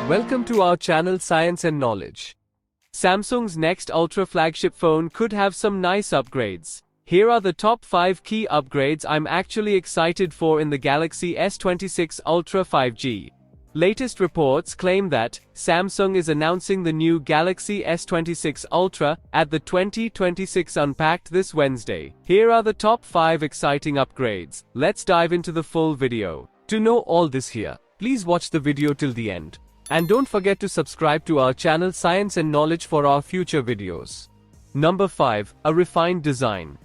Welcome to our channel Science and Knowledge. Samsung's next Ultra flagship phone could have some nice upgrades. Here are the top 5 key upgrades I'm actually excited for in the Galaxy S26 Ultra 5G. Latest reports claim that Samsung is announcing the new Galaxy S26 Ultra at the 2026 Unpacked this Wednesday. Here are the top 5 exciting upgrades. Let's dive into the full video. To know all this here, please watch the video till the end. And don't forget to subscribe to our channel Science and Knowledge for our future videos. Number 5. A refined design.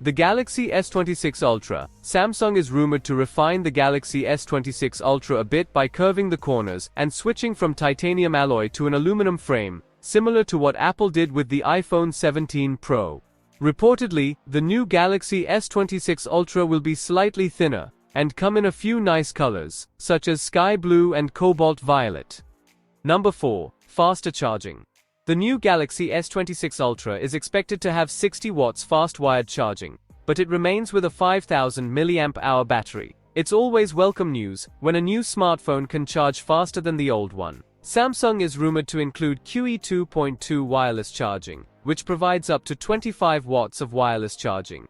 The Galaxy S26 Ultra. Samsung is rumored to refine the Galaxy S26 Ultra a bit by curving the corners and switching from titanium alloy to an aluminum frame, similar to what Apple did with the iPhone 17 Pro. Reportedly, the new Galaxy S26 Ultra will be slightly thinner and come in a few nice colors, such as sky blue and cobalt violet. Number 4. Faster charging. The new Galaxy S26 Ultra is expected to have 60 watts fast-wired charging, but it remains with a 5000 mAh battery. It's always welcome news when a new smartphone can charge faster than the old one. Samsung is rumored to include QE 2.2 wireless charging, which provides up to 25 watts of wireless charging.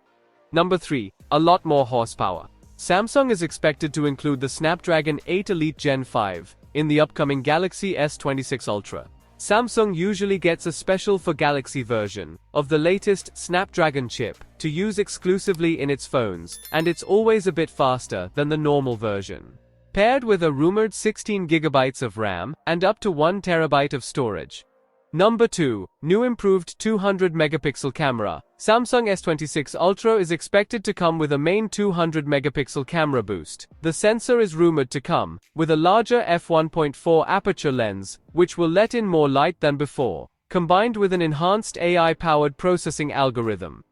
Number 3. A lot more horsepower. Samsung is expected to include the Snapdragon 8 Elite Gen 5 in the upcoming Galaxy S26 Ultra. Samsung usually gets a special for Galaxy version of the latest Snapdragon chip to use exclusively in its phones, and it's always a bit faster than the normal version. Paired with a rumored 16 GB of RAM and up to 1 TB of storage. Number 2. New improved 200 megapixel camera. Samsung S26 Ultra is expected to come with a main 200 megapixel camera boost. The sensor is rumored to come with a larger f1.4 aperture lens, which will let in more light than before, combined with an enhanced AI-powered processing algorithm.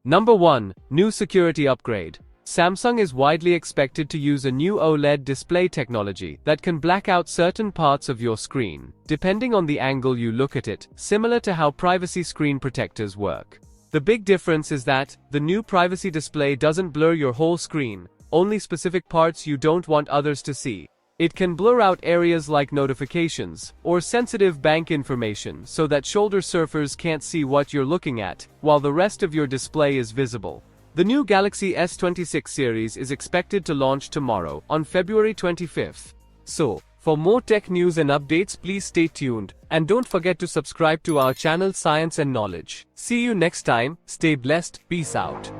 Number 1. New security upgrade. Samsung is widely expected to use a new OLED display technology that can black out certain parts of your screen, depending on the angle you look at it, similar to how privacy screen protectors work. The big difference is that the new privacy display doesn't blur your whole screen, only specific parts you don't want others to see. It can blur out areas like notifications or sensitive bank information so that shoulder surfers can't see what you're looking at, while the rest of your display is visible. The new Galaxy S26 series is expected to launch tomorrow, on February 25th. So, for more tech news and updates, please stay tuned, and don't forget to subscribe to our channel Science and Knowledge. See you next time, stay blessed, peace out.